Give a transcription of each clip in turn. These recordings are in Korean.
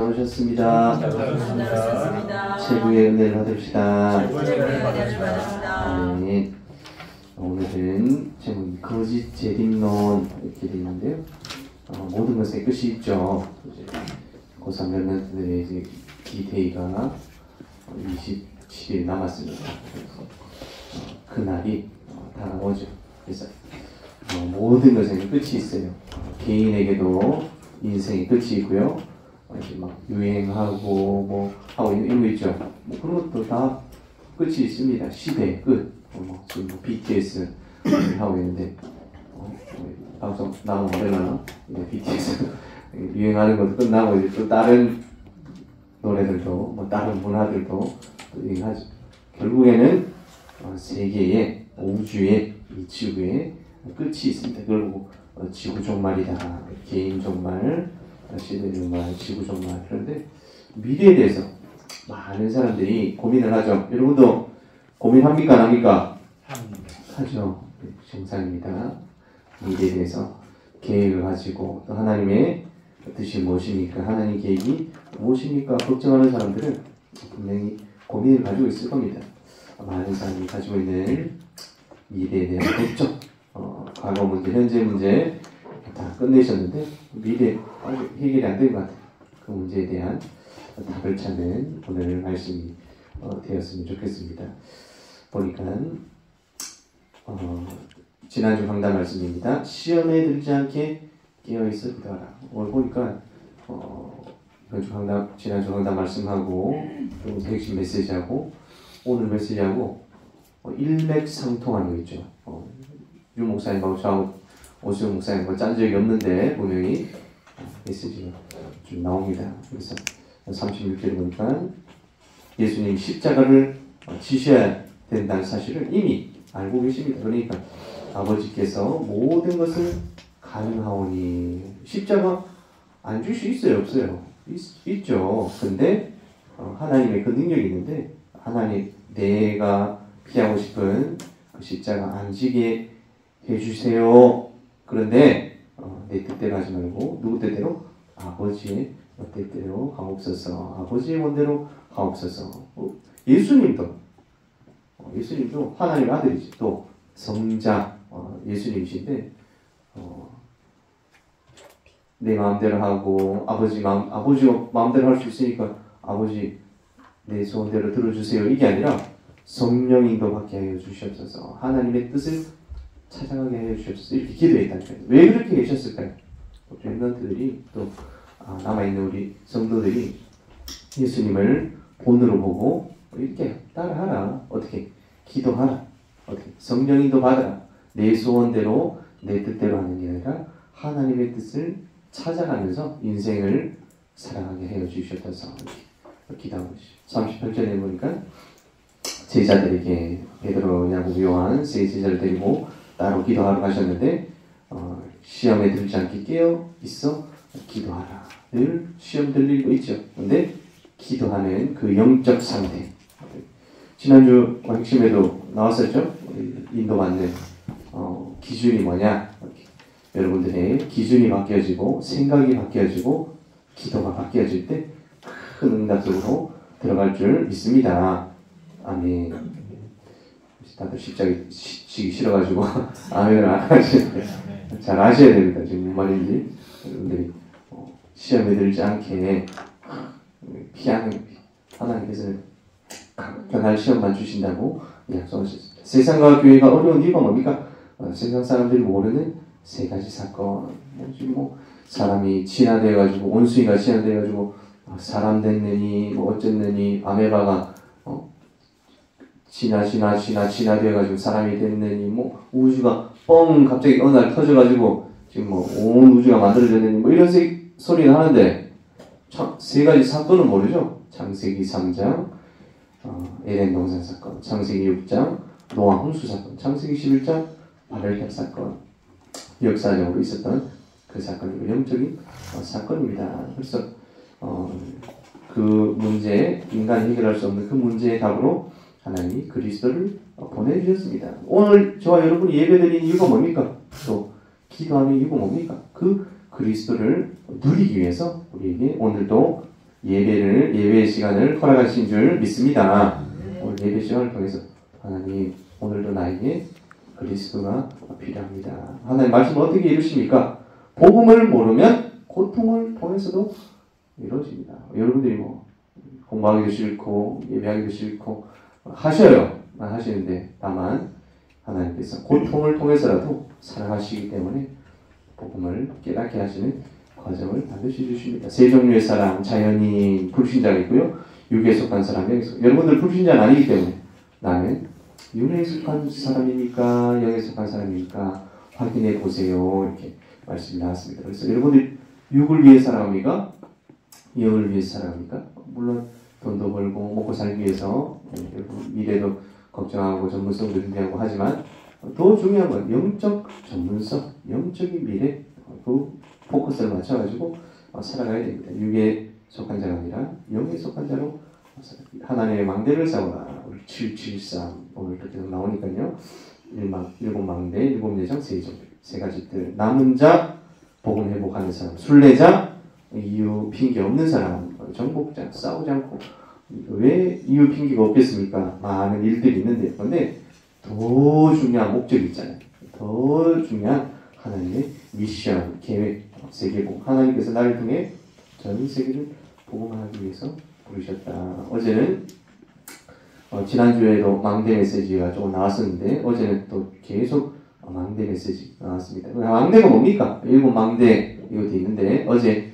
오셨습니다. 최고의 은혜를 받읍시다. 아멘. 오늘은 제목이 거짓 재림론 이렇게 되어 있는데요. 모든 것에 끝이 있죠. 고3 랩런트들의 이제 디데이가 27일 남았습니다. 그날이 다가오죠. 그래서 모든 것에는 끝이 있어요. 개인에게도 인생의 끝이 있고요. 이제 막 유행하고 뭐 하고 있는 거 있죠. 뭐 그런 것도 다 끝이 있습니다. 시대 끝. 지금 뭐 BTS 하고 있는데 방송 나오면 얼마나 BTS 유행하는 것도 끝나고 이제 또 다른 노래들도 뭐 다른 문화들도 또 유행하죠. 결국에는 세계의 우주의 이 지구의 끝이 있습니다. 결국 지구 종말이다. 개인 종말, 시대 종말, 지구 종말. 그런데 미래에 대해서 많은 사람들이 고민을 하죠. 여러분도 고민합니까? 안 합니까? 하죠. 정상입니다. 미래에 대해서 계획을 가지고 또 하나님의 뜻이 무엇입니까? 하나님 계획이 무엇입니까? 걱정하는 사람들은 분명히 고민을 가지고 있을 겁니다. 많은 사람이 가지고 있는 미래에 대한 걱정, 과거 문제, 현재 문제 다 끝내셨는데 미래 아직 해결이 안 된 것 같아요. 그 문제에 대한 답을 찾는 오늘 말씀이 되었으면 좋겠습니다. 보니까 지난주 강단 말씀입니다. 시험에 들지 않게 깨어있어 기도하라. 오늘 보니까 지난주 강단 말씀하고 좀 핵심 메시지하고 오늘 메시지하고 일맥상통하는 거 있죠. 유 목사님하고 저하고 오수영 목사님 짠 적이 없는데 분명히 메시지가 좀 나옵니다. 그래서 36절에 보니까 예수님 십자가를 지셔야 된다는 사실을 이미 알고 계십니다. 그러니까 아버지께서 모든 것을 가능하오니 십자가 안 줄 수 있어요? 없어요? 있죠. 근데 하나님의 그 능력이 있는데 하나님 내가 피하고 싶은 그 십자가 안 지게 해주세요. 그런데 내 뜻대로 하지 말고 누구 뜻대로? 아버지의 뜻대로 하옵소서. 아버지의 원대로 하옵소서. 예수님도 하나님의 아들이지. 또 성자 예수님이신데 내 마음대로 하고 아버지가 마음대로 할 수 있으니까 아버지 내 소원대로 들어주세요. 이게 아니라 성령 인도받게 하여 주시옵소서. 하나님의 뜻을 찾아가게 하여 주시옵소서. 이렇게 기도했다니까요. 왜 그렇게 계셨을까요? 렘넌트들이 또 남아있는 우리 성도들이 예수님을 본으로 보고 이렇게 따라하라. 어떻게? 기도하라. 어떻게? 성령 인도 받아라. 내 소원대로 내 뜻대로 하는 게 아니라 하나님의 뜻을 찾아가면서 인생을 살아가게 하여 주시옵소서. 이렇게 기도하고 있어요. 38절에 보니까 제자들에게 베드로, 야고보, 요한 세 제자를 데리고 따로 기도하러 가셨는데 시험에 들지 않게 깨어 있어 기도하라. 늘 시험 들리고 있죠. 근데 기도하는 그 영적 상태. 지난주 핵심에도 나왔었죠. 인도받는 기준이 뭐냐. 여러분들의 기준이 바뀌어지고 생각이 바뀌어지고 기도가 바뀌어질 때 큰 응답 속으로 들어갈 줄 믿습니다. 아멘. 다들 십자가 지기 싫어가지고 아멘을 안 하시는데 잘 아셔야 됩니다. 지금 무슨 말인지. 여러분들이 시험에 들지 않게 피하는 하나님께서는 변할 시험만 주신다고 약속하셨습니다. 세상과 교회가 어려운 이유가 뭡니까? 세상 사람들이 모르는 세 가지 사건. 사람이 진화되어가지고 원숭이가 진화되어가지고 사람 됐느니 뭐 어쨌느니 아메바가 진화되어가지고 사람이 됐느니 뭐 우주가 갑자기 어느 날 터져가지고 지금 뭐 온 우주가 만들어졌느니 뭐 이런 소리는 하는데 세 가지 사건은 모르죠. 창세기 3장 에덴 동산 사건, 창세기 6장 노아 홍수 사건, 창세기 11장 바벨탑 사건, 역사적으로 있었던 그 사건이고 영적인 사건입니다. 그래서 그 문제, 인간이 해결할 수 없는 그 문제의 답으로 하나님이 그리스도를 보내주셨습니다. 오늘 저와 여러분이 예배드리는 이유가 뭡니까? 또 기도하는 이유가 뭡니까? 그 그리스도를 누리기 위해서 우리에게 오늘도 예배의 시간을 허락하신 줄 믿습니다. 오늘 예배 시간을 통해서 하나님 오늘도 나에게 그리스도가 필요합니다. 하나님 말씀을 어떻게 이루십니까? 복음을 모르면 고통을 통해서도 이루어집니다. 여러분들이 뭐 공부하기도 싫고 예배하기도 싫고 하셔요. 하시는데 다만 하나님께서 고통을 통해서라도 살아가시기 때문에 복음을 깨닫게 하시는 과정을 반드시 주십니다. 세 종류의 사람, 자연인, 불신자가 있고요. 육에 속한 사람, 영에 속한 여러분들 불신자는 아니기 때문에 나는 육에 속한 사람입니까? 영에 속한 사람입니까? 확인해 보세요. 이렇게 말씀이 나왔습니다. 그래서 여러분들 육을 위해 살아갑니까? 영을 위해 살아갑니까? 물론 돈도 벌고 먹고 살기 위해서 미래도 걱정하고 전문성도 준비하고 하지만 더 중요한 건 영적 전문성, 영적인 미래 그 포커스를 맞춰가지고 살아가야 됩니다. 육에 속한 자가 아니라 영에 속한 자로 하나님의 망대를 세워라. 773 오늘 또 계속 나오니까요. 일곱 망대, 일곱 예정, 세 가지들. 남은 자, 복음 회복하는 사람, 순례자, 이유 핑계 없는 사람, 정복자, 싸우지 않고. 왜 이유 핑계가 없겠습니까? 많은 일들이 있는데, 그런데 더 중요한 목적이 있잖아요. 더 중요한 하나님의 미션, 계획, 세계복. 하나님께서 나를 통해 전 세계를 복음하기 위해서 부르셨다. 어제는 지난주에도 망대 메시지가 조금 나왔었는데 어제는 또 계속 망대 메시지 나왔습니다. 망대가 뭡니까? 일곱 망대 이것도 있는데 어제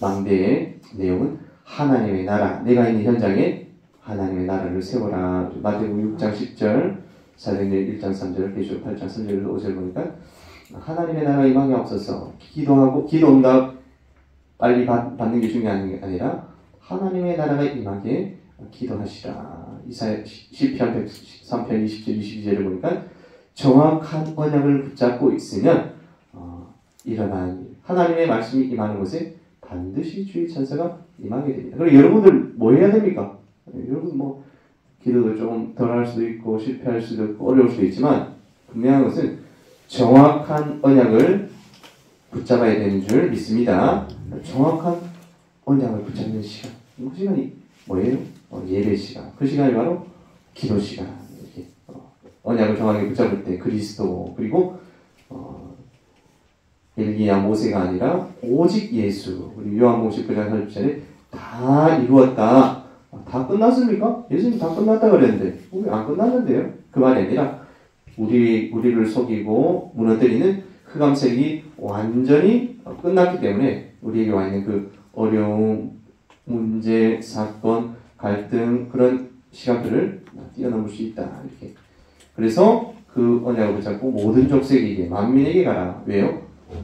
망대의 내용은 하나님의 나라, 내가 있는 현장에 하나님의 나라를 세워라. 마태복음 6장 10절, 사도행전 1장 3절, 계시록 8장 3절, 5절 보니까 하나님의 나라 임하게 없어서 기도하고 기도응답 빨리 받는 게 중요한 게 아니라 하나님의 나라가 임하게 기도하시라. 이사야 시편 103편 20절 22절을 보니까 정확한 언약을 붙잡고 있으면 일어나는 일, 하나님의 말씀이 임하는 곳에 반드시 주의 천사가 임하게 됩니다. 그럼 여러분들 뭐 해야 됩니까? 여러분 뭐 기도도 조금 덜 할 수도 있고 실패할 수도 있고 어려울 수도 있지만 분명한 것은 정확한 언약을 붙잡아야 되는 줄 믿습니다. 정확한 언약을 붙잡는 시간. 그 시간이 뭐예요? 예배 시간. 그 시간이 바로 기도 시간. 이렇게 언약을 정확하게 붙잡을 때 그리스도 그리고 엘리야 모세가 아니라 오직 예수. 우리 요한복음 19장 30절에 다 이루었다. 다 끝났습니까? 예수님 다 끝났다 그랬는데 왜 안 끝났는데요? 그 말이 아니라 우리를 속이고 무너뜨리는 흑암색이 완전히 끝났기 때문에 우리에게 와 있는 그 어려움, 문제, 사건, 갈등 그런 시간들을 뛰어넘을 수 있다. 이렇게. 그래서 그 언약을 붙잡고 모든 족속에게 만민에게 가라. 왜요?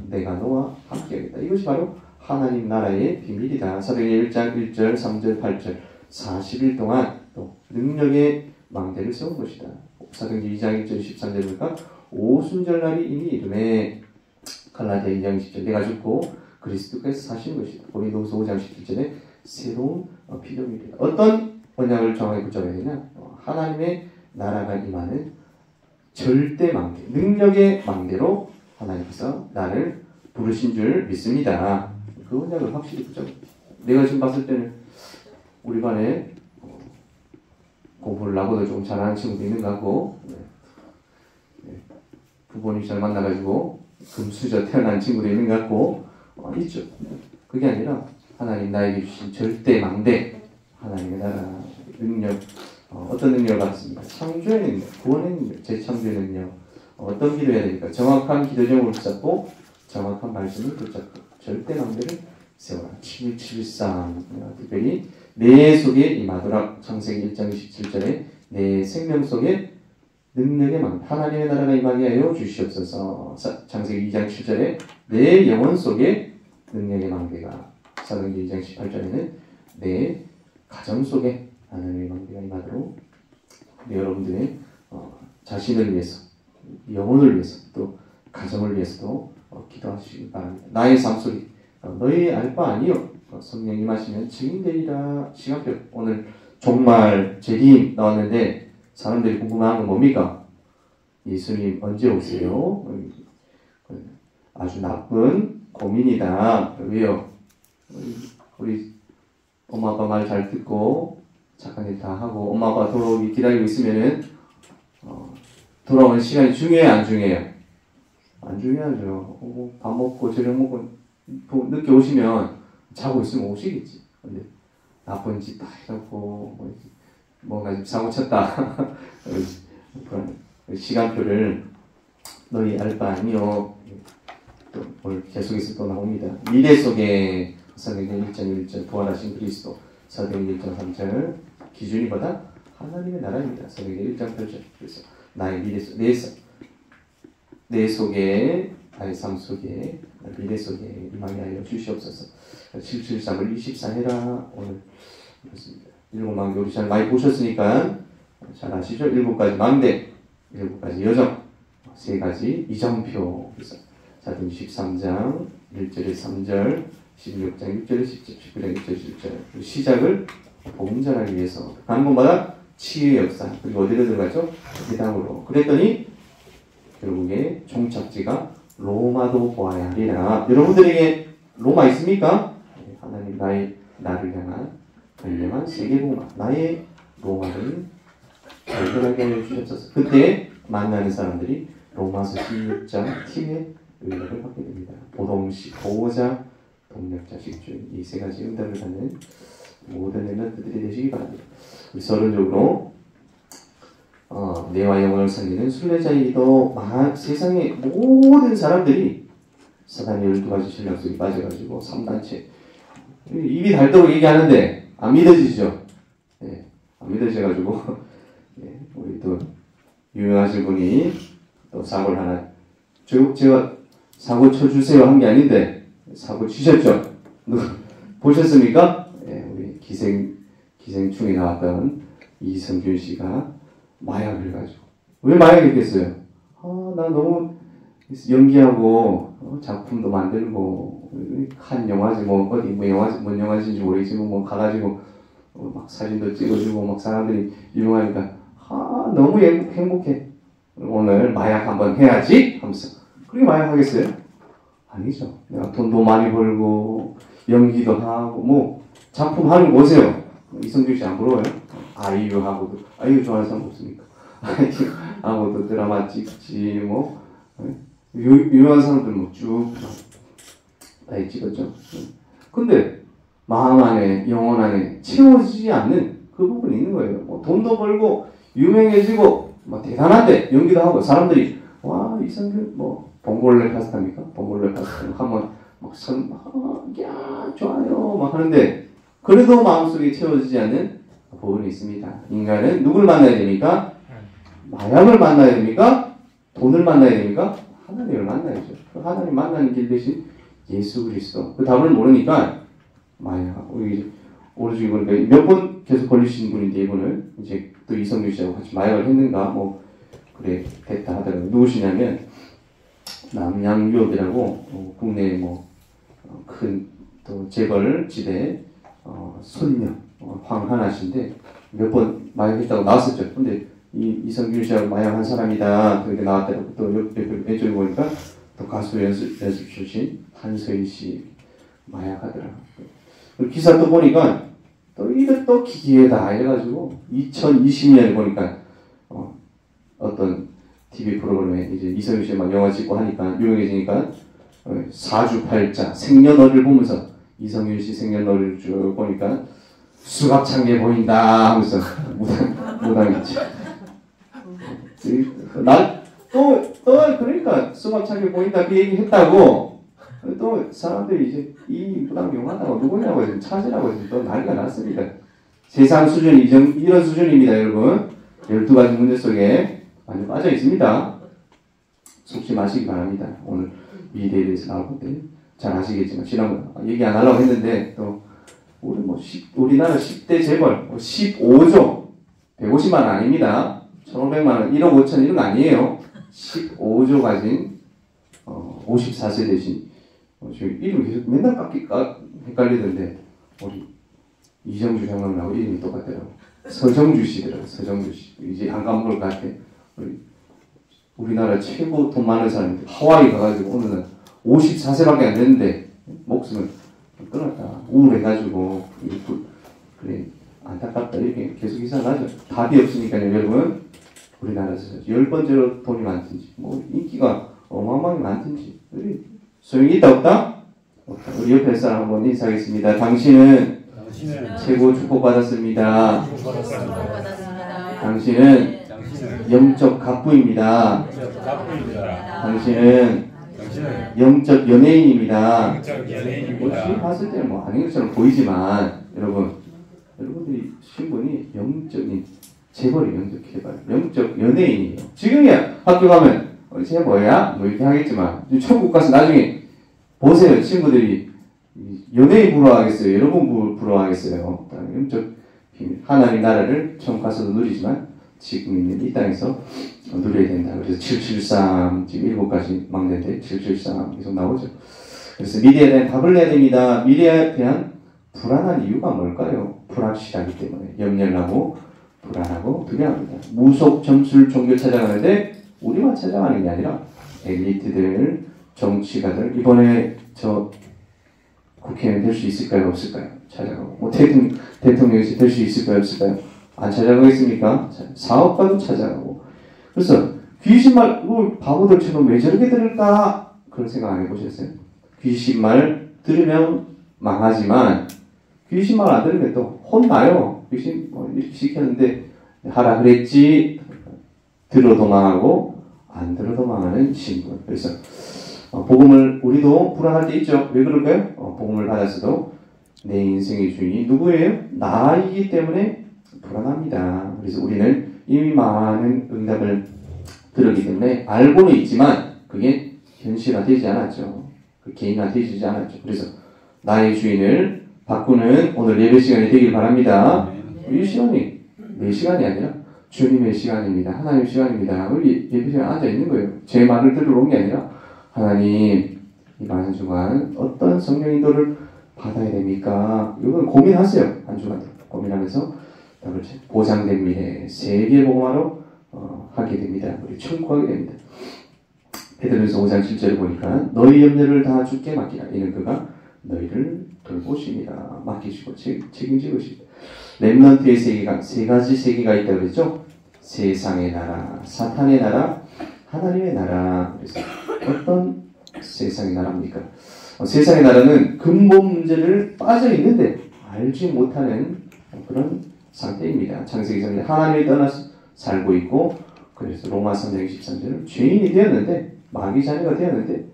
내가 너와 함께하겠다. 이것이 바로 하나님 나라의 비밀이다. 사도행전 1장 1절, 3절, 8절 40일 동안 또 능력의 망대를 세운 것이다. 사도행전 2장 1절 13절 보니까 오순절날이 이미 이름에 갈라디아 2장 10절 내가 죽고 그리스도께서 사신 것이다. 고린도후서 5장 17절에 새로운 피조물이다. 어떤 언약을 정확히 붙잡아야 되냐? 하나님의 나라가 임하는 절대 망대, 능력의 망대로 하나님께서 나를 부르신 줄 믿습니다. 그 언약을 확실히 붙잡아. 내가 지금 봤을 때는 우리 반에 공부를 나보다 조금 잘하는 친구도 있는 것 같고 부모님 잘 만나가지고 금수저 태어난 친구도 있는 것 같고 있죠. 그게 아니라 하나님 나에게 주신 절대 망대 하나님의 나라 능력 어떤 능력을 받습니까? 창조의 능력, 구원의 능력, 재창조의 능력 어떤 기도해야 됩니까? 정확한 기도 제목을 붙잡고 정확한 말씀을 붙잡고 절대 망대를 세워라. 773 특별히 내 속에 임하도록 창세기 1장 27절에 내 생명 속에 능력의 망대 하나님의 나라가 임하게 하여 주시옵소서. 창세기 2장 7절에 내 영혼 속에 능력의 망대가 사도행전 2장 18절에는 내 가정 속에 하나님의 망대가 임하도록 여러분들의 자신을 위해서 영혼을 위해서 또 가정을 위해서도 기도하시기 바랍니다. 나의 삶 속에 너희 알 바 아니요 성령 임하시면 증인되리라. 시간표 오늘 종말 재림 나왔는데 사람들이 궁금해하는 건 뭡니까? 예수님 언제 오세요? 아주 나쁜 고민이다. 왜요? 우리 엄마 아빠 말 잘 듣고 착한 일 다 하고 엄마 아빠 돌아오기 기다리고 있으면은 돌아오는 시간이 중요해요, 안 중요해요? 안 중요하죠. 밥 먹고 저녁 먹고 늦게 오시면 자고 있으면 오시겠지. 근데 나쁜 짓 다 해놓고 뭔가 좀 사고 쳤다. 시간표를 너희 알 바 아니요. 또 오늘 계속해서 또 나옵니다. 미래 속에 사도행전 1장 1절 부활하신 그리스도, 사도행전 1장 3절 기준이 뭐다? 하나님의 나라입니다. 사도행전 1장 8절. 그래서 나의 미래 속, 내 속에, 나의 삶 속에, 미래 속에 임하게 하여 주시옵소서. 773을 24 해라. 오늘 그렇습니다. 7망대 우리 잘 많이 보셨으니까 잘 아시죠? 7가지 망대, 7가지 여정, 3가지 이정표. 그래서 사도행전 13장 1절에 3절, 16장 6절에 10절, 19장 6절에 10절. 시작을 복음 전하기 위해서 가는 곳마다 치유의 역사. 그리고 어디로 들어가죠? 회당으로. 그랬더니 결국에 종착지가 로마도 보아야 하리라. 여러분들에게 로마 있습니까? 하나님 나를 향한 분명한 세계복음, 나의 로마를 발견하게 하여 주셨소서. 그때 만나는 사람들이 로마서 16장 팀의 은혜를 받게 됩니다. 보동식, 보호자, 동력자, 식주인, 이 3가지 응답을 받는 모든 렘넌트들이 되시기 바랍니다. 우리 서론적으로 뇌와 영혼을 살리는 순례자이기도 세상의 모든 사람들이 사단의 12가지 신랑 속에 빠져가지고 3단체 입이 닳도록 얘기하는데 안 믿어지죠? 네, 안 믿어져가지고 네, 우리 또 유명하신 분이 또 사고를 하나 제가 사고 쳐주세요 한 게 아닌데 사고 치셨죠? 보셨습니까? 네, 우리 기생충에 나왔던 이성균 씨가 마약을 가지고 왜 마약했겠어요? 나 너무 연기하고 작품도 만들고 한 영화지 어디 영화지 뭔 영화인지 모르겠지만 가가지고 막 사진도 찍어주고 막 사람들이 유명하니까 너무 행복해. 오늘 마약 한번 해야지 하면서 그렇게 마약 하겠어요? 아니죠. 내가 돈도 많이 벌고 연기도 하고 작품 하는 거 보세요. 이성균 씨 안 부러워요? 아이유하고도 아이유 좋아하는 사람 없습니까? 아이유하고도 드라마 찍지 유명한 사람들 쭉 많이 찍었죠. 근데 마음 안에 영혼 안에 채워지지 않는 그 부분이 있는 거예요. 돈도 벌고 유명해지고 대단한데 연기도 하고 사람들이 와 이성균 봉골레 파스타입니까? 봉골레 파스타 하면 야 좋아요 하는데 그래도 마음속에 채워지지 않는 부분이 있습니다. 인간은 누굴 만나야 됩니까? 마약을 만나야 됩니까? 돈을 만나야 됩니까? 하나님을 만나야죠. 하나님 만나는 길 대신 예수 그리스도. 그 답을 모르니까 마약. 오른쪽 이분 몇 번 계속 걸리신 분인데 이분을 이제 또 이성규 씨하고 같이 마약을 했는가 그래 됐다 하더라고요. 누구시냐면 남양유업이라고 국내 큰 또 재벌 지대 손녀 황하나 씨인데 몇 번 마약했다고 나왔었죠. 근데 이성균 씨하고 마약한 사람이다. 그렇게 나왔더라고. 또 왼쪽에 보니까 또 가수 연습 출신 한서희 씨 마약하더라고. 기사 또 보니까 또 이거 또 기계다 해가지고 2020년에 보니까 어떤 TV 프로그램에 이제 이성균 씨 막 영화 찍고 하니까 유명해지니까 사주팔자 생년월일 보면서 이성균 씨 생년월일 쭉 보니까 수갑찬 게 보인다 하면서 무당했지. 그러니까 수갑찬 게 보인다 그 얘기 했다고 또 사람들이 이제 이 무당 용하다고 누구냐고 지금 찾으라고 지금 또 난리가 났습니다. 세상 수준이 이런 수준입니다, 여러분. 12가지 문제 속에 많이 빠져 있습니다. 속지 마시기 바랍니다. 오늘 미래에 대해서 나올 건데 잘 아시겠지만 지난번 얘기 안 하려고 했는데 또 우리나라 10대 재벌 15조 150만 원 아닙니다. 1,500만 원 1억 5천 이런 거 아니에요. 15조 가진 54세 되신 지금 이름 계속 맨날 헷갈리던데 우리 이정주 장관하고 이름이 똑같더라고. 서정주 씨더라고. 서정주 씨. 이제 안 까먹을 것 같아. 우리나라 최고 돈 많은 사람인데 하와이 가가지고 어느 날 54세밖에 안 됐는데 목숨을 끊었다. 우울해가지고 그래 안타깝다 이렇게 계속 기사 나죠. 답이 없으니까요, 여러분. 우리나라에서 10번째로 돈이 많든지 뭐 인기가 어마어마하게 많든지 소용이 있다 없다? 없다. 우리 옆에 사람 한번 인사하겠습니다. 당신은 최고 축복받았습니다. 당신은 영적 갑부입니다. 당신은 영적 연예인입니다. 혹시 봤을 때는 뭐 아닌 것처럼 보이지만 여러분들이 신분이 영적인 재벌이 영적 개발, 영적 연예인이에요. 지금이야 학교 가면 쟤 뭐야? 뭐 이렇게 하겠지만 천국 가서 나중에 보세요. 친구들이 연예인 부러워하겠어요? 여러분 부러워하겠어요? 영적 비밀. 하나님 나라를 천국 가서도 누리지만 지금 있는 이 땅에서 누려야 된다. 그래서 773 지금 7가지 막내인데 773 계속 나오죠. 그래서 미래에 대한 답을 내야 됩니다. 미래에 대한 불안한 이유가 뭘까요? 불확실하기 때문에 염려를 하고 불안하고 두려워합니다. 무속 점술 종교 찾아가는데 우리만 찾아가는 게 아니라 엘리트들, 정치가들 이번에 저 국회의원 될 수 있을까요? 없을까요? 찾아가고 뭐 대통령이 될 수 있을까요? 없을까요? 안 찾아가겠습니까? 사업가도 찾아가고 그래서 귀신말 바보들처럼 왜 저렇게 들을까? 그런 생각 안 해보셨어요? 귀신말 들으면 망하지만 귀신말 안 들으면 또 혼나요. 귀신 뭐 이렇게 시켰는데 하라 그랬지 들어 도망하고 안 들어 도망하는 신분. 그래서 복음을 우리도 불안할 때 있죠. 왜 그럴까요? 복음을 받았어도 내 인생의 주인이 누구예요? 나이기 때문에 불안합니다. 그래서 우리는 이미 많은 응답을 들었기 때문에 알고는 있지만 그게 현실화되지 않았죠. 그 개인화되지 않았죠. 그래서 나의 주인을 바꾸는 오늘 예배 시간이 되길 바랍니다. 이 시간이 내 시간이 아니라 주님의 시간입니다. 하나님의 시간입니다. 우리 예배 시간에 앉아 있는 거예요. 제 말을 들으러 온 게 아니라 하나님 이 많은 주간 어떤 성령 인도를 받아야 됩니까? 이건 고민하세요. 한 주간 고민하면서 답을 보장된 미래 세계 복음화로 하게 됩니다. 우리 충고하게 됩니다. 베드로전서 5장 7절을 보니까 너희 염려를 다 주께 맡기라. 이는 그가 너희를 돌보십니다. 맡기시고 책임지십니다. 렘넌트의 세계가 세 가지 세계가 있다고 그랬죠. 세상의 나라, 사탄의 나라, 하나님의 나라. 그래서 어떤 세상의 나라입니까? 세상의 나라는 근본 문제를 빠져 있는데 알지 못하는 그런 상태입니다. 창세기 3장 하나님을 떠나서 살고 있고 그래서 로마 3장 23절은 죄인이 되었는데 마귀 자녀가 되었는데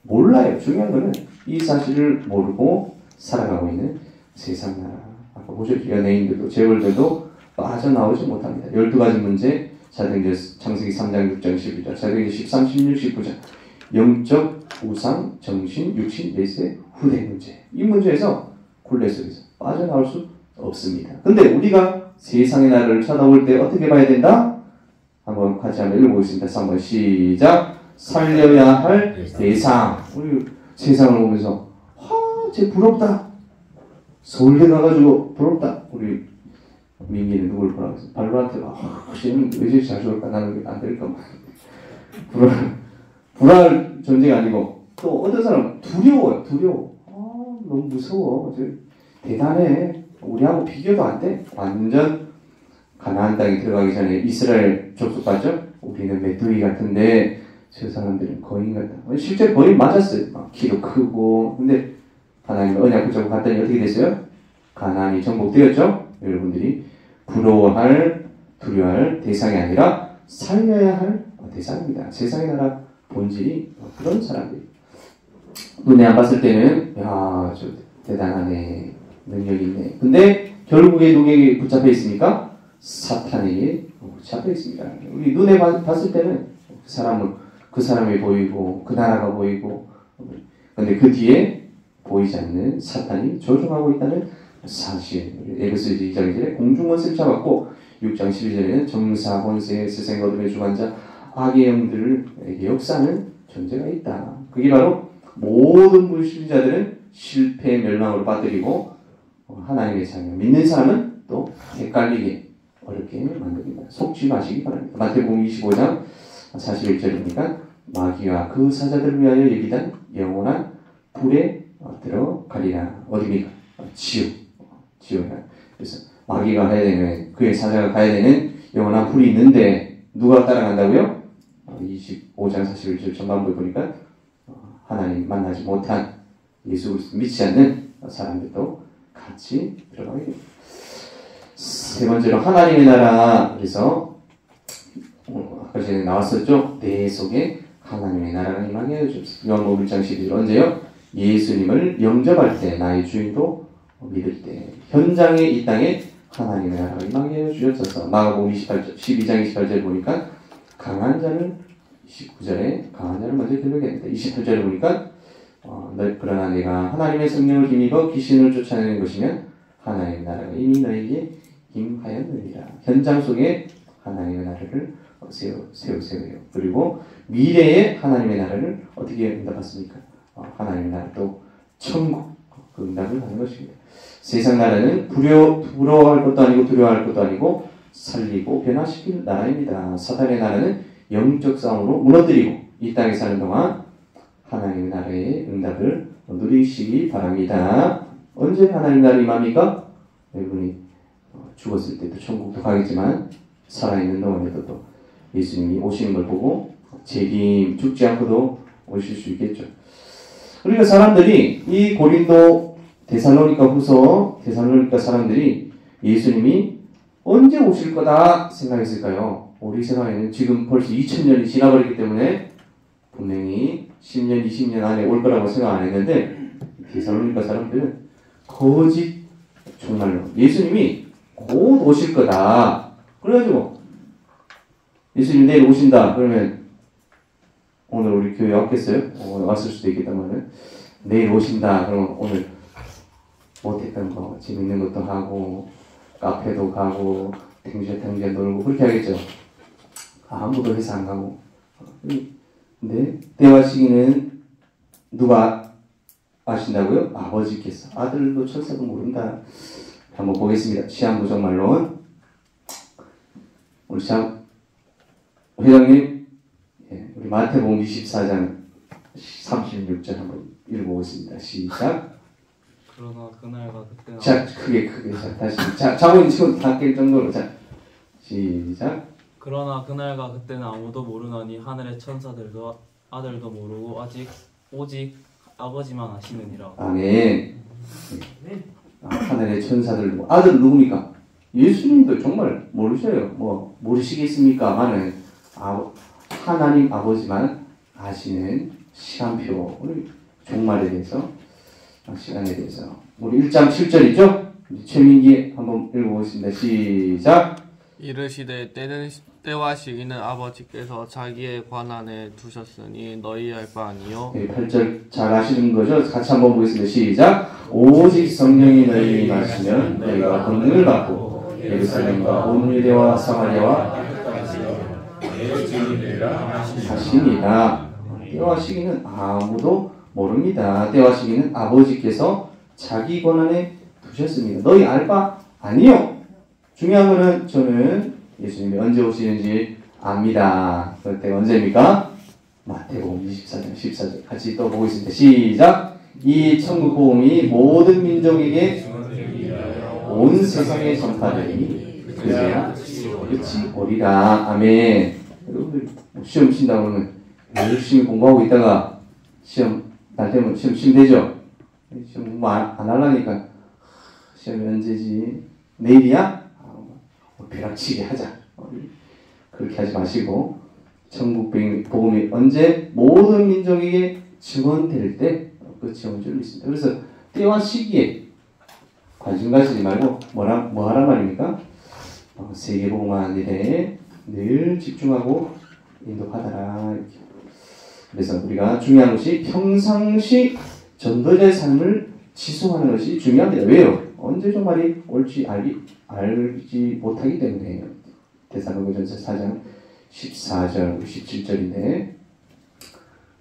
몰라요. 중요한 거는 이 사실을 모르고 살아가고 있는 세상 나라. 아까 보셨죠? 연예인들도 재벌들도 빠져나오지 못합니다. 12가지 문제 창세기 3장 6장 12절 창세기 13, 16, 19장 영적, 우상, 정신, 육신, 내세, 후대 문제. 이 문제에서 굴레 속에서 빠져나올 수 없습니다. 근데 우리가 세상의 나라를 쳐다볼 때 어떻게 봐야 된다? 한번 같이 한번 읽어보겠습니다. 3번 시작. 살려야 할 대상. 우리 세상을 보면서 쟤 부럽다. 서울대 가가지고 부럽다. 우리 민기는 누굴 보라고 했어? 발로한테가 쟤는 왜 저렇게 잘 좋을까? 나는 안 될까? 불안할 존재가 아니고 또 어떤 사람은 두려워요. 너무 무서워. 대단해. 우리하고 비교도 안 돼. 완전 가나안 땅에 들어가기 전에 이스라엘 족속봤죠? 우리는 메뚜기 같은데 저 사람들은 거인 같다. 실제 거인 맞았어요. 키도 크고. 근데 하나님 언약 붙잡고 갔더니 어떻게 됐어요? 가나안이 정복되었죠? 여러분들이 부러워할, 두려워할 대상이 아니라 살려야 할 대상입니다. 세상의 나라 본질이 그런 사람들이. 눈에 안 봤을 때는 야, 저 대단하네. 능력이 있네. 근데 결국에 누구에게 붙잡혀 있습니까? 사탄에게 붙잡혀 있습니다. 우리 눈에 봤을 때는 그 사람이 보이고 그 나라가 보이고 근데 그 뒤에 보이지 않는 사탄이 조종하고 있다는 사실. 에베소서 2장 1절에 공중원세를 잡았고 6장 12절에는 정사, 권세, 세상의 어둠의 주관자, 악의 영들에게 역사하는 존재가 있다. 그게 바로 모든 불신자들은 실패, 멸망으로 빠뜨리고 하나님의 자녀 믿는 사람은 또 헷갈리게 어렵게 만듭니다. 속지 마시기 바랍니다. 마태복음 25장 41절입니까? 마귀와 그 사자들을 위하여 예비된 영원한 불의 들어가리라. 어디입니까? 지옥이라. 그래서 마귀가 가야 되는, 그의 사자가 가야 되는 영원한 불이 있는데 누가 따라간다고요? 25장 41절 전반부에 보니까 하나님 만나지 못한 예수 그리스도 믿지 않는 사람들도 같이 들어가게 됩니다. 세 번째로 하나님의 나라. 그래서 아까 전에 나왔었죠. 내 속에 하나님의 나라가 임하게 하여 주옵소서. 요한복음 1장 12절 언제요? 예수님을 영접할 때, 나의 주인도 믿을 때, 현장에 이 땅에 하나님의 나라가 임하게 하여 주옵소서. 마가복음 12장 28절 보니까 강한 자를, 19절에 강한 자를 먼저 들게 됩니다. 28절에 보니까 그러나 내가 하나님의 성령을 힘입어 귀신을 쫓아내는 것이면 하나님의 나라가 이미 너에게 임하였느니라. 현장 속에 하나님의 나라를 세우세요. 그리고 미래에 하나님의 나라를 어떻게 응답받습니까? 하나님의 나라 또 천국, 그 응답을 하는 것입니다. 세상 나라는 부러워할 것도 아니고 두려워할 것도 아니고 살리고 변화시킬 나라입니다. 사단의 나라는 영적 싸움으로 무너뜨리고 이 땅에 사는 동안 하나님의 나라의 응답을 누리시기 바랍니다. 언제 하나님 나라를 임합니까? 여러분이 죽었을 때도 천국도 가겠지만 살아있는 동안에도 또 예수님이 오시는 걸 보고 책임 죽지 않고도 오실 수 있겠죠. 그러니까 사람들이 이 고린도 데살로니가 사람들이 예수님이 언제 오실 거다 생각했을까요? 우리 생각에는 지금 벌써 2000년이 지나버렸기 때문에 분명히 10년, 20년 안에 올 거라고 생각 안 했는데 데살로니가 사람들은 거짓, 정말로 예수님이 곧 오실 거다. 그래가지고 예수님 내일 오신다. 그러면 오늘 우리 교회 왔겠어요? 왔을 수도 있겠다면 내일 오신다. 그러면 오늘 못했던 거 재밌는 것도 하고 카페도 가고 탱자 놀고 그렇게 하겠죠. 아무도 회사 안 가고. 근데 때와 시기는 누가 아신다고요? 아버지께서. 아들도 천사도 모른다. 한번 보겠습니다. 시한부정말론. 우리 회장님, 우리 마태복음 24장 36절 한번 읽어보겠습니다. 시작. 그러나 그날과 그때는 자, 크게 자, 다시. 자, 자본이 지금 다 깰 정도로. 자, 시작. 그러나 그날과 그때는 아무도 모르나니 하늘의 천사들도 아들도 모르고 오직 아버지만 아시느니라. 아멘. 하늘의 천사들도 아들 누굽니까? 예수님도 정말 모르셔요. 뭐 모르시겠습니까만은 하나님 아버지만 아시는 시간표, 우리 종말에 대해서, 시간에 대해서. 우리 1장 7절이죠? 최민기 한번 읽어보겠습니다. 시작. 이르시되 때와 시기는 아버지께서 자기의 관한에 두셨으니 너희 알 바 아니요. 8절 잘 아시는 거죠? 같이 한번 보겠습니다. 시작. 오직 성령이 너희에게 임하시면 너희가 권능을 받고 예루살렘과 온 유대와 사마리아와 하시니라. 때와 시기는 아무도 모릅니다. 때와 시기는 아버지께서 자기 권한에 두셨습니다. 너희 알 바 아니요. 중요한 거는 저는 예수님이 언제 오시는지 압니다. 그때가 언제입니까? 마태복음 24장 14절 같이 또 보고 있습니다. 시작. 이 천국 복음이 모든 민족에게 온 세상에 전파되니 그제야 끝이 오리라. 아멘. 여러분들 시험 친다고 하면 열심히 공부하고 있다가 시험 날 되면 시험 되죠? 시험 공부 안 하려니까 시험이 언제지? 내일이야? 벼락치기 하자. 그렇게 하지 마시고 천국 복음이 언제 모든 민족에게 증언될 때 끝이 온 줄 믿습니다. 그래서 때와 시기에 관심 가지지 말고 뭐 하란 말입니까? 세계복음화하는 일에 늘 집중하고 인도하더라. 이렇게. 그래서 우리가 중요한 것이 평상시 전도자의 삶을 지속하는 것이 중요합니다. 왜요? 언제 종말이 올지 알지 못하기 때문에. 데살로니가전서 4장 14절, 17절인데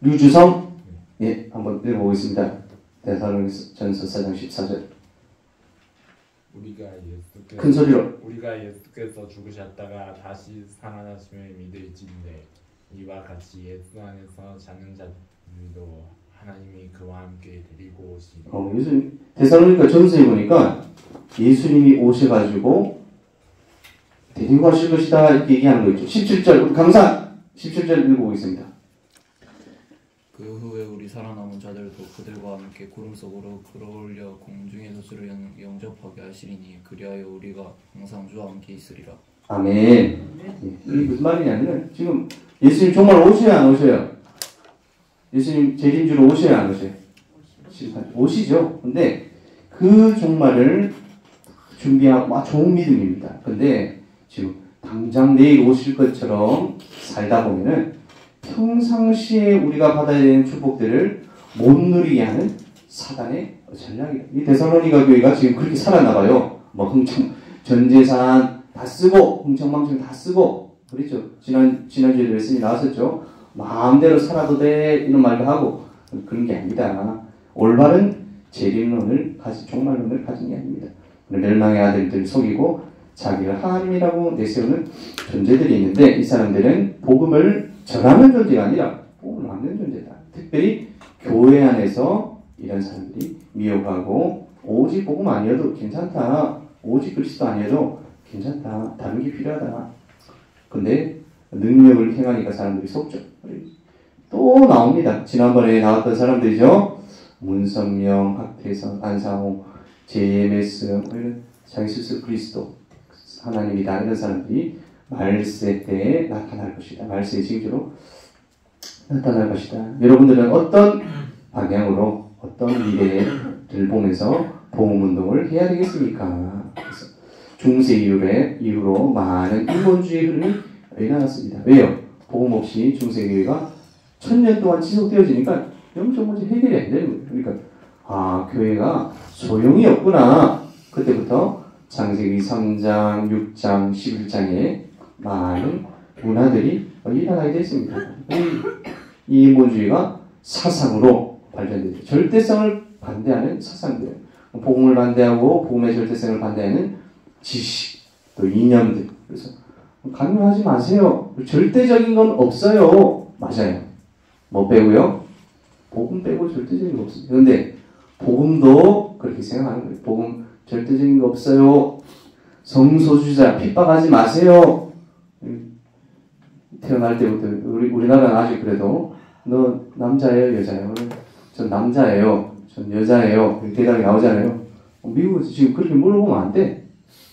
류주성 한번 읽어보겠습니다. 데살로니가전서 4장 14절. 큰 소리로. 우리가 예수께서 죽으셨다가 다시 살아나심을 믿을진대 이와 같이 예수 안에서 자는 자들도 하나님이 그와 함께 데리고 오시니 예수님 데살로니가 전서에 보니까 예수님이 오셔가지고 데리고 가실 것이다 이렇게 얘기하는 거 있죠. 17절 우리 강사 17절 읽어보겠습니다. 그 후에 우리 살아남은 자들도 그들과 함께 구름 속으로 끌어올려 공중의 저주를 영접하게 하시리니 그리하여 우리가 항상 주와 함께 있으리라. 아멘. 예, 이게 무슨 말이냐면 지금 예수님 정말 오셔요 안 오셔요? 예수님 재림주로 오셔요 안 오셔요? 오시죠. 근데 그 종말을 준비하고 좋은 믿음입니다. 근데 지금 당장 내일 오실 것처럼 살다 보면은 평상시에 우리가 받아야 되는 축복들을 못 누리게 하는 사단의 전략이다. 이 데살로니가 교회가 지금 그렇게 살았나 봐요. 뭐 전 재산 다 쓰고 흥청망청 다 쓰고 그랬죠. 지난주에 레슨이 나왔었죠. 마음대로 살아도 돼 이런 말도 하고 그런 게 아니다. 올바른 재림론을 종말론을 가진 게 아닙니다. 멸망의 아들들 속이고 자기를 하나님이라고 내세우는 존재들이 있는데 이 사람들은 복음을 전하는 존재가 아니라 복음을 막는 존재다. 특별히 교회 안에서 이런 사람들이 미혹하고 오직 복음 아니어도 괜찮다. 오직 그리스도 아니어도 괜찮다. 다른 게 필요하다. 근데 능력을 행하니까 사람들이 속죠. 또 나옵니다. 지난번에 나왔던 사람들이죠. 문선명, 박태선, 안상호, JMS 이런 자기 스스로 그리스도 하나님이다 이런 사람들이 말세 때에 나타날 것이다. 말세의 징조로 나타날 것이다. 여러분들은 어떤 방향으로 어떤 미래를 보면서 복음운동을 해야 되겠습니까? 그래서 중세 이후로 많은 인본주의 흐름이 일어났습니다. 왜요? 복음 없이 중세교회가 1000년 동안 지속되어지니까 영적 문제 해결이 안 되는 거예요. 그러니까 교회가 소용이 없구나. 그때부터 창세기 3장, 6장, 11장에 많은 문화들이 일어나게 됐습니다. 이 인본주의가 사상으로 발전되죠. 절대성을 반대하는 사상들, 복음을 반대하고 복음의 절대성을 반대하는 지식, 또 이념들. 그래서 강요하지 마세요. 절대적인 건 없어요. 맞아요. 뭐 빼고요? 복음 빼고 절대적인 거 없습니다. 그런데 복음도 그렇게 생각하는 거예요. 복음 절대적인 거 없어요. 성소수자 핍박하지 마세요. 태어날 때부터 우리나라는 아직 그래도 너 남자예요, 여자예요? 전 남자예요. 전 여자예요. 대답이 나오잖아요. 미국에서 지금 그렇게 물어보면 안 돼.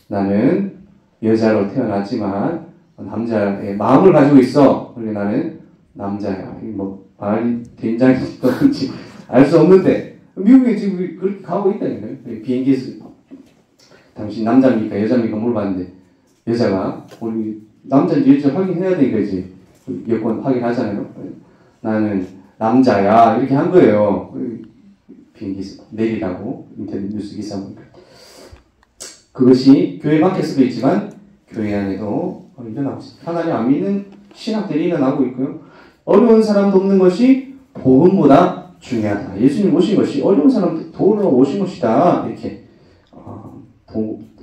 나는 여자로 태어났지만 남자의 마음을 가지고 있어. 그러니 나는 남자야. 뭐 말이 된장인지 뭔지 알 수 없는데 미국에 지금 그렇게 가고 있다니까요. 비행기에서 당신 남자입니까 여자입니까 물어봤는데 여자가 우리 남자인지 여자 확인해야 되니까 이제 여권 확인하잖아요. 나는 남자야 이렇게 한 거예요. 비행기에서 내리라고 인터넷 뉴스 기사 보니까 그것이 교회 밖에서도 있지만 교회 안에도 일어나고 있습니다. 하나님 안 믿는 신학들이 일어나고 있고요. 어려운 사람 돕는 것이 복음보다 중요하다. 예수님 오신 것이 어려운 사람 도우러 오신 것이다. 이렇게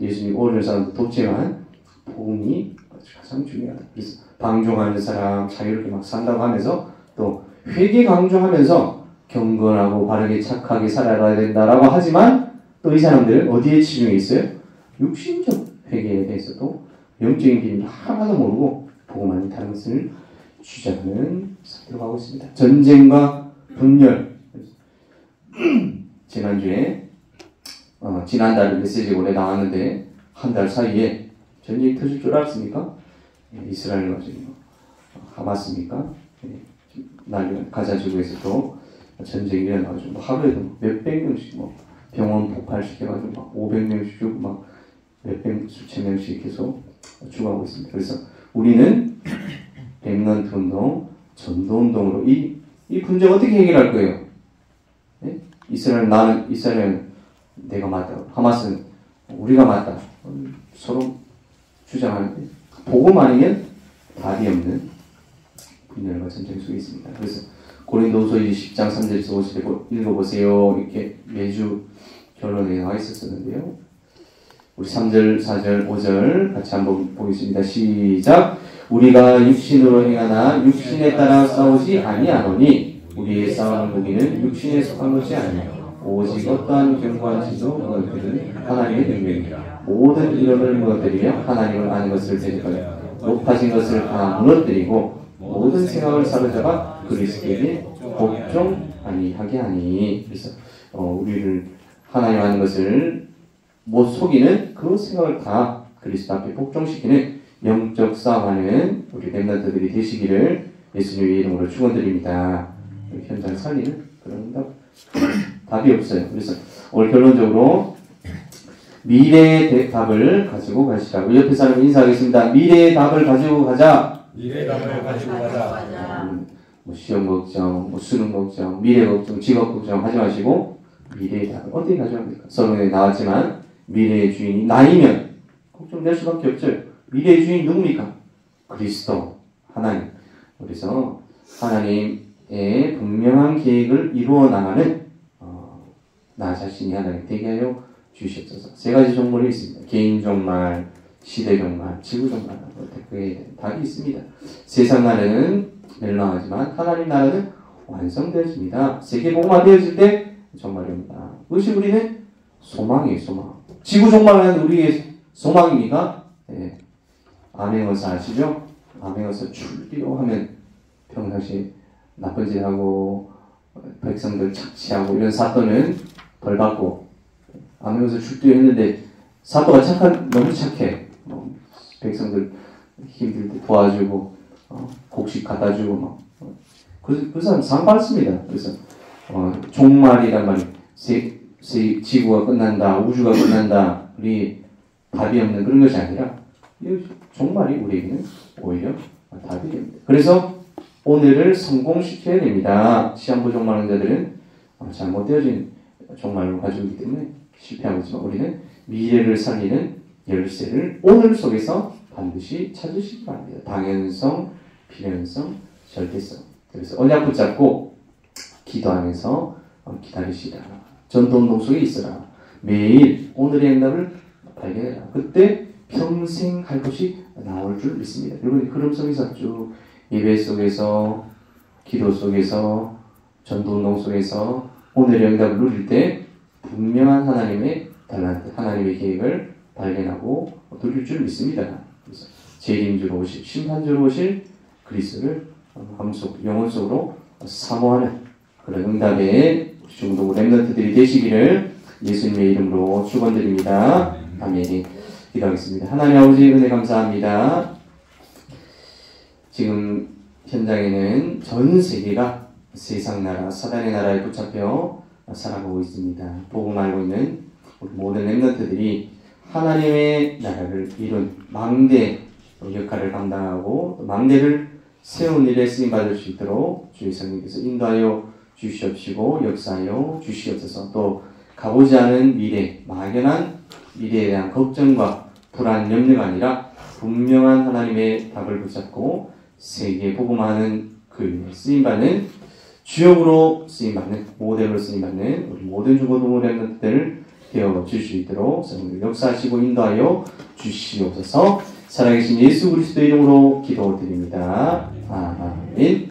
예수님 어려운 사람도 돕지만 복음이 가장 중요하다. 그래서 방종하는 사람 자유롭게 막 산다고 하면서 또 회개 강조하면서 경건하고 바르게 착하게 살아가야 된다라고 하지만 또 이 사람들은 어디에 치중해 있어요? 육신적 회개에 대해서도 영적인 비밀 하나도 모르고 복음 안에 다른 것을 주장하는 상태로 가고 있습니다. 전쟁과 분열. 지난달 메시지 올해 나왔는데 한 달 사이에 전쟁이 터질 줄 알았습니까? 이스라엘과 지금 하마스입니까? 가자 지구에서도 전쟁이 일어나가지고 하루에도 몇백 명씩 병원 폭발시켜가지고 500명씩 죽고 수천 명씩 계속 죽어가고 있습니다. 그래서 우리는 렘넌트 운동, 전도 운동으로 이 분쟁 어떻게 해결할 거예요? 네? 이스라엘은 내가 맞다. 하마스는 우리가 맞다. 서로 주장하는데 복음 아니면 답이 없는 분열과 전쟁 속에 있습니다. 그래서 고린도후서 10장 3절에서 50절 읽어보세요. 이렇게 매주 결론에 나와 있었었는데요. 우리 3절, 4절, 5절 같이 한번 보겠습니다. 시작. 우리가 육신으로 행하나 육신에 따라 싸우지 아니하노니 우리의 싸우는 무기는 육신에 속한 것이 아니라 오직 어떠한 견고한 지도 무너뜨리는 하나님의 능력이라. 모든 이론을 무너뜨리며 하나님을 아는 것을 대적하여 높아진 것을 다 무너뜨리고 모든 생각을 사로잡아 그리스도에게 복종 아니하게 하니. 그래서 우리를 하나님 아는 것을 못 속이는 그 생각을 다 그리스도 앞에 복종시키는 영적 싸움하는 우리 렘넌트들이 되시기를 예수님의 이름으로 축원드립니다. 현장 살리는 그런 답이 없어요. 그래서 오늘 결론적으로 미래의 답을 가지고 가시라고. 옆에 사람 인사하겠습니다. 미래의 답을 가지고 가자. 미래의 답을 가지고 가자. 뭐 시험 걱정, 뭐 수능 걱정, 미래 걱정, 직업 걱정 하지 마시고 미래의 답을 어떻게 가져갑니까? 서론에 나왔지만 미래의 주인이 나이면 걱정될 수밖에 없죠. 미래의 주인이 누굽니까? 그리스도, 하나님. 그래서 하나님의 분명한 계획을 이루어 나가는 나 자신이 하나님 되게 하여 주시옵소서. 세 가지 종말이 있습니다. 개인 종말, 시대 종말, 지구 종말. 그에 답이 있습니다. 세상 나라는 멸망하지만 하나님 나라는 완성되어집니다. 세계 복음화 되어질 때 종말이 옵니다. 그것이 우리는 소망이에요. 소망. 지구 종말은 우리의 소망입니까? 네. 암행어사 아시죠? 암행어사 출교 하면 평상시 나쁜 짓 하고 백성들 착취하고 이런 사또는 벌 받고, 암행어사 출교했는데 사또가 너무 착해. 백성들 힘들 때 도와주고 곡식 갖다 주고 그 사람 상 받습니다. 그래서 종말이란 말이 지구가 끝난다, 우주가 끝난다, 우리 답이 없는 그런 것이 아니라 종말이 우리에게는 오히려 답이 됩니다. 그래서 오늘을 성공시켜야 됩니다. 시한부 종말하는 자들은 잘못되어진 종말을 가지고 있기 때문에 실패하고 있지만 우리는 미래를 살리는 열쇠를 오늘 속에서 반드시 찾으시기 바랍니다. 당연성, 필연성, 절대성. 그래서 언약 붙잡고 기도하면서 기다리시라. 전도운동 속에 있어라. 매일 오늘의 응답을 발견해라. 그때 평생 할 것이 나올 줄 믿습니다. 여러분 흐름 속에서 쭉 예배 속에서 기도 속에서 전도운동 속에서 오늘의 응답을 누릴 때 분명한 하나님의 달란트, 하나님의 계획을 발견하고 누릴 줄 믿습니다. 그래서 재림주로 오실, 심판주로 오실 그리스도를 마음속, 영혼 속으로 사모하는 그런 응답의 중동 렘넌트들이 되시기를 예수님의 이름으로 축원드립니다. 아멘. 기도하겠습니다. 하나님 아버지 은혜 감사합니다. 지금 현장에는 전 세계가 세상 나라, 사단의 나라에 붙잡혀 살아가고 있습니다. 복음 알고 있는 우리 모든 렘넌트들이 하나님의 나라를 이룬 망대 역할을 감당하고 망대를 세운 일에 쓰임받을 수 있도록 주의 성령께서 인도하여 주시옵시고 역사하여 주시옵소서. 또 가보지 않은 미래, 막연한 미래에 대한 걱정과 불안, 염려가 아니라 분명한 하나님의 답을 붙잡고 세계에 복음하는 그 일에 쓰임받는 주역으로 쓰임받는 모델로 쓰임받는 우리 모든 중고등부 렘넌트들을 되어 주실 수 있도록 성령 역사하시고 인도하여 주시옵소서. 살아계신 예수 그리스도 이름으로 기도드립니다. 아멘.